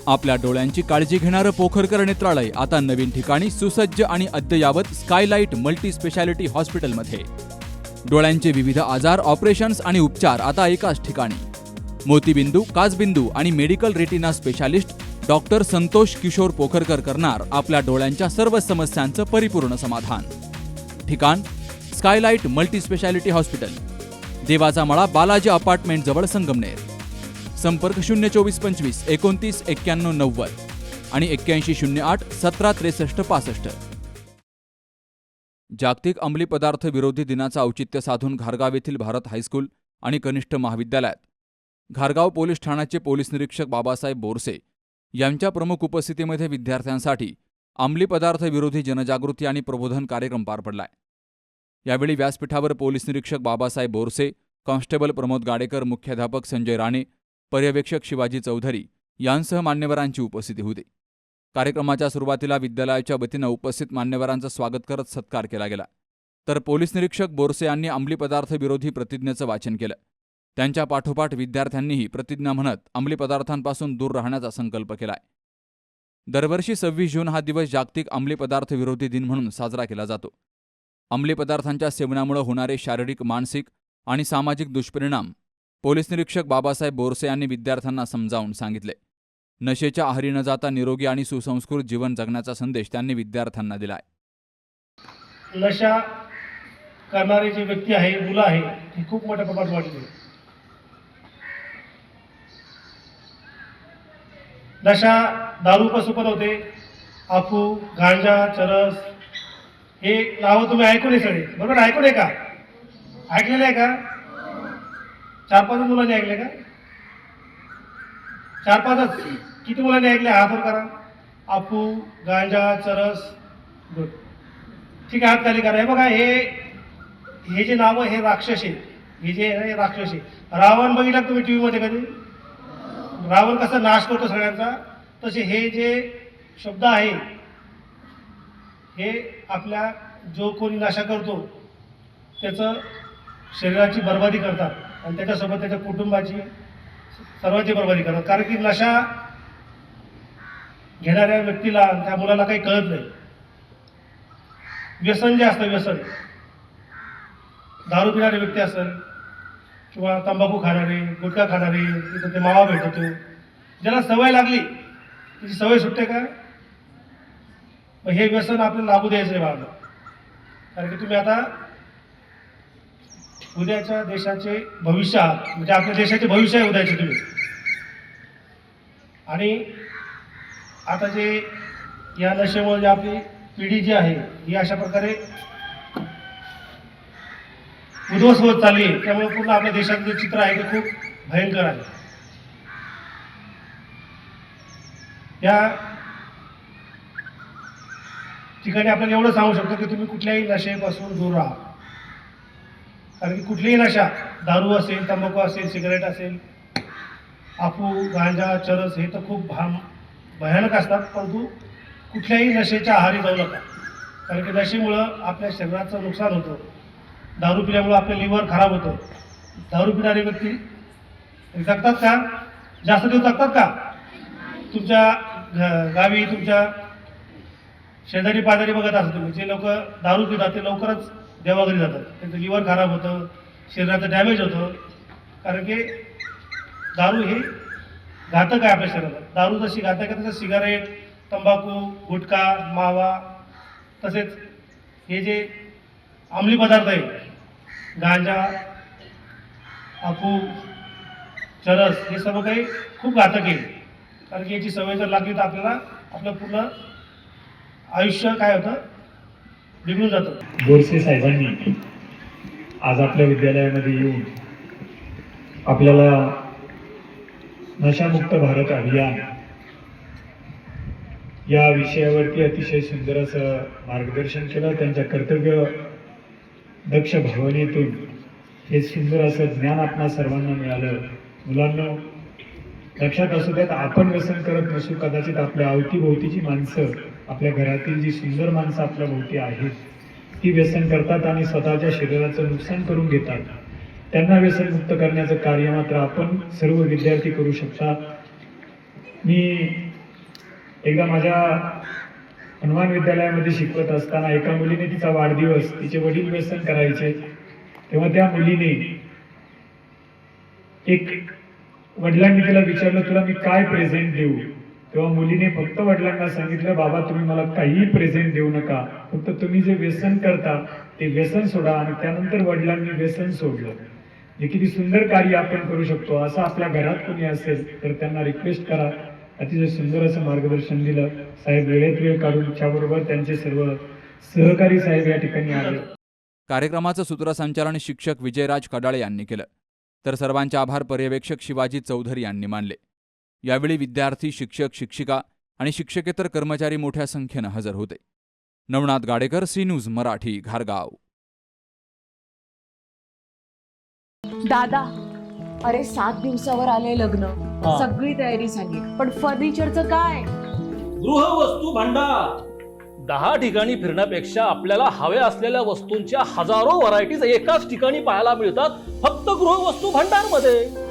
आपल्या डोळ्यांची काळजी घेणारं पोखरकर नेत्रालय आता नवीन ठिकाणी सुसज्ज आणि अद्ययावत स्कायलाइट मल्टी स्पेशालिटी हॉस्पिटलमध्ये. डोळ्यांचे विविध आजार, ऑपरेशन्स आणि उपचार आता एकाच ठिकाणी. मोतीबिंदू, काचबिंदू आणि medical retina specialist doctor Santosh Kishor Pokharkar करणार आपल्या डोळ्यांच्या सर्व समस्यांचं परिपूर्ण समाधान. ठिकाण स्कायलाइट मल्टी स्पेशालिटी हॉस्पिटल, देवाचा मळा, बालाजी अपार्टमेंट जवळ, संगमनेर. संपर्क 02425 29 91 90 आणि 8108 17 63 65. जागतिक अंमली पदार्थ विरोधी दिनाचं औचित्य साधून घारगाव येथील भारत हायस्कूल आणि कनिष्ठ महाविद्यालयात घारगाव पोलीस ठाण्याचे पोलीस निरीक्षक बाबासाहेब बोरसे यांच्या प्रमुख उपस्थितीमध्ये विद्यार्थ्यांसाठी अंमली पदार्थ विरोधी जनजागृती आणि प्रबोधन कार्यक्रम पार पडलाय. यावेळी व्यासपीठावर पोलीस निरीक्षक बाबासाहेब बोरसे, कॉन्स्टेबल प्रमोद गाडेकर, मुख्याध्यापक संजय राणे, पर्यवेक्षक शिवाजी चौधरी यांसह मान्यवरांची उपस्थिती होती. कार्यक्रमाच्या सुरुवातीला विद्यालयाच्या वतीनं उपस्थित मान्यवरांचं स्वागत करत सत्कार केला गेला. तर पोलीस निरीक्षक बोरसे यांनी अंमली पदार्थ विरोधी प्रतिज्ञेचं वाचन केलं. त्यांच्या पाठोपाठ विद्यार्थ्यांनीही प्रतिज्ञा म्हणत अंमली पदार्थांपासून दूर राहण्याचा संकल्प केलाय. दरवर्षी 26 जून हा दिवस जागतिक अंमली पदार्थ विरोधी दिन म्हणून साजरा केला जातो. अंमली पदार्थांच्या सेवनामुळे होणारे शारीरिक, मानसिक आणि सामाजिक दुष्परिणाम पोलीस निरीक्षक बाबासाहेब बोरसे यांनी विद्यार्थ्यांना समजावून सांगितले. नशेच्या आहारी न जाता निरोगी आणि सुसंस्कृत जीवन जगण्याचा संदेश त्यांनी विद्यार्थ्यांना दिलाय. नशा करणारे जे व्यक्ती आहे, मुलं आहे, ती खूप मोठ्या प्रमाणात वाढली. नशा दारूपासून पण होते. अफू, गांजा, चरस हे नावं तुम्ही ऐकून आहे सगळे, बरोबर? ऐकून आहे का? ऐकलेलं आहे का? 4-5 मुलांनी ऐकले का? 4-5च? किती मुलांनी ऐकले? हात वर करा. अफू, गांजा, चरस. गुड. ठीक आहे, हात खाली करा. हे बघा, हे जे नावं हे राक्षस आहे. हे जे आहे ना, हे राक्षस आहे. रावण बघितला तुम्ही टीव्ही मध्ये कधी? रावण कसा नाश करतो सगळ्यांचा, तसे हे जे शब्द आहे हे आपल्या जो कोणी नशा करतो त्याचं शरीराची बर्बादी करतात आणि त्याच्यासोबत त्याच्या कुटुंबाची, सर्वांची बर्बादी करतात. कारण की नशा घेणाऱ्या व्यक्तीला, त्या मुलाला काही कळत नाही. व्यसन जे असतं, व्यसन, दारू पिणारे व्यक्ती असेल किंवा तंबाखू खाणारे, गुटखा खाणारे, तिथं ते मावा भेटतो. ज्याला सवय लागली त्याची सवय सुटते का? मग हे व्यसन आपल्याला लागू द्यायचं आहे बाळा. कारण की तुम्ही आता उद्याच्या देशाचे भविष्य आहात, म्हणजे आपल्या देशाचे भविष्य आहे उद्याचे तुम्ही. आणि आता जे या नशेमुळे जे आपली पिढी जी आहे ही अशा प्रकारे उद्ध्वस्त होत चालली आहे. त्यामुळे पूर्ण आपल्या देशाचं जे चित्र आहे ते खूप भयंकर आहे. या ठिकाणी आपण एवढं सांगू शकतो की तुम्ही कुठल्याही नशेपासून दूर राहा. कारण की कुठलीही नशा, दारू असेल, तंबाखू असेल, सिगारेट असेल, अफू, गांजा, चरस हे तर खूप भयानक असतात. परंतु कुठल्याही नशेच्या आहारी जाऊ नका. कारण की नशेमुळं आपल्या शरीराचं नुकसान होतं. दारू पिल्यामुळं आपलं लिव्हर खराब होतं. दारू पिणारे व्यक्ती जगतात का? जास्त दिवस जगतात का? तुमच्या गावी, तुमच्या शेजारी पाजारी बघत असतो तुम्ही, जे लोक दारू पितात ते लवकरच देवाघरी जातात. त्यांचं लिव्हर खराब होतं, शरीराचं डॅमेज होतं. कारण की दारू हे घातक आहे आपल्या शरीराला. दारू जशी घातक आहे तसं सिगारेट, तंबाखू, गुटखा, मावा, तसेच हे जे अंमली पदार्थ आहे, गांजा, अफू, चरस, हे सर्व काही खूप घातक आहे. कारण की याची सवय जर लागली तर आपल्याला आपलं पूर्ण आयुष्य काय होतं, बिघडून जातं. बोरसे साहेबांनी आज आपल्या विद्यालयामध्ये येऊन आपल्याला नशामुक्त भारत अभियान या विषयावरती अतिशय सुंदर असं मार्गदर्शन केलं. त्यांच्या कर्तव्य दक्ष भावनेतून हे सुंदर असं ज्ञान आपणा सर्वांना मिळालं. मुलांना लक्षात असू द्यात, आपण व्यसन करत नसू. कदाचित आपल्या अवतीभोवतीची माणसं, आपल्या घरातील जी सुंदर माणसं आपल्या भोवती आहेत ती व्यसन करतात आणि स्वतःच्या शरीराचं नुकसान करून घेतात. त्यांना व्यसनमुक्त करण्याचं कार्य मात्र आपण सर्व विद्यार्थी करू शकतात. मी एकदा माझ्या हनुमान विद्यालयामध्ये शिकवत असताना एका मुलीने तिचा वाढदिवस, तिचे वडील व्यसन करायचे, तेव्हा त्या मुलीने वडिलांनी तिला विचारलं, तुला मी काय प्रेझेंट देऊ? तेव्हा मुलीने फक्त वडिलांना सांगितलं, बाबा तुम्ही मला काहीही प्रेझेंट देऊ नका, फक्त तुम्ही जे व्यसन करता ते व्यसन सोडा. आणि त्यानंतर वडिलांनी व्यसन सोडलं. हे किती सुंदर कार्य आपण करू शकतो. असं आपल्या घरात कोणी असेल तर त्यांना रिक्वेस्ट करा. अतिशय सुंदर असं मार्गदर्शन दिलं साहेब. वेळेत वेळ काढून त्याबरोबर त्यांचे सर्व सहकारी साहेब या ठिकाणी आले. कार्यक्रमाचं सूत्रसंचालन शिक्षक विजयराज कडाळे यांनी केलं, तर सर्वांचे आभार पर्यवेक्षक शिवाजी चौधरी यांनी मानले. यावेळी विद्यार्थी, शिक्षक, शिक्षिका आणि शिक्षकेतर कर्मचारी मोठ्या संख्येनं हजर होते. नवनाथ गाडेकर, सी न्यूज मराठी, घारगाव. दादा, अरे 7 दिवसावर आले लग्न, सगळी तयारी झाली, पण फर्निचरचं काय? गृहवस्तू भांडार 10 ठिकाणी फिरण्यापेक्षा आपल्याला हव्या असलेल्या वस्तूंच्या हजारो व्हरायटीज एकाच ठिकाणी पाहायला मिळतात, फक्त गृहवस्तू भांडार मध्ये.